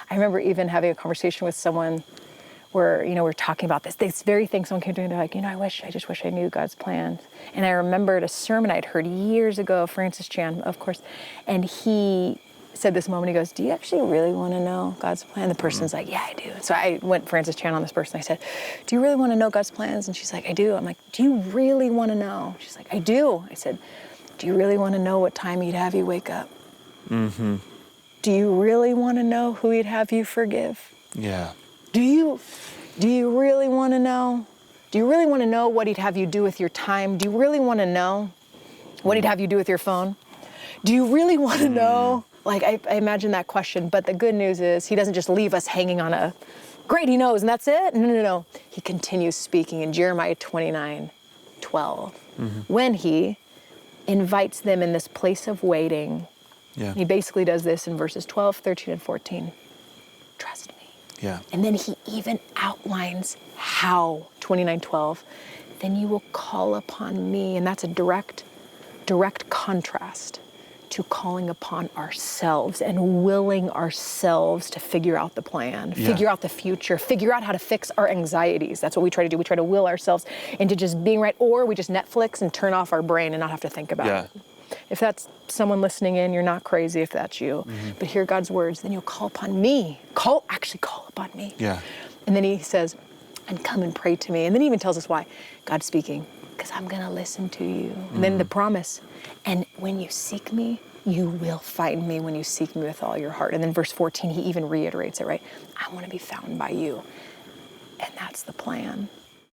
I remember even having a conversation with someone where, we're talking about this very thing. Someone came to me and they're like, I just wish I knew God's plans. And I remembered a sermon I'd heard years ago, Francis Chan, of course, and he said this moment, he goes, do you actually really want to know God's plan? The person's like, yeah, I do. So I went Francis Chan on this person. I said, do you really want to know God's plans? And she's like, I do. I'm like, do you really want to know? She's like, I do. I said, do you really want to know what time he'd have you wake up? Mm-hmm. Do you really want to know who he'd have you forgive? Yeah. Do you really want to know? Do you really want to know what he'd have you do with your time? Do you really want to know what he'd have you do with your phone? Do you really want to know? Like, I imagine that question, but the good news is he doesn't just leave us hanging on a, great, he knows, and that's it? No. He continues speaking in Jeremiah 29:12, when he invites them in this place of waiting. Yeah. He basically does this in verses 12, 13, and 14. Trust me. Yeah. And then he even outlines how, 29:12, then you will call upon me. And that's a direct contrast to calling upon ourselves and willing ourselves to figure out the plan, figure out the future, figure out how to fix our anxieties. That's what we try to do. We try to will ourselves into just being right, or we just Netflix and turn off our brain and not have to think about it. If that's someone listening in, you're not crazy if that's you. But hear God's words, then you'll call upon me. Call upon me. Yeah. And then he says, and come and pray to me. And then he even tells us why. God's speaking, because I'm going to listen to you. And then the promise, and when you seek me, you will find me when you seek me with all your heart. And then verse 14, he even reiterates it, right? I want to be found by you. And that's the plan.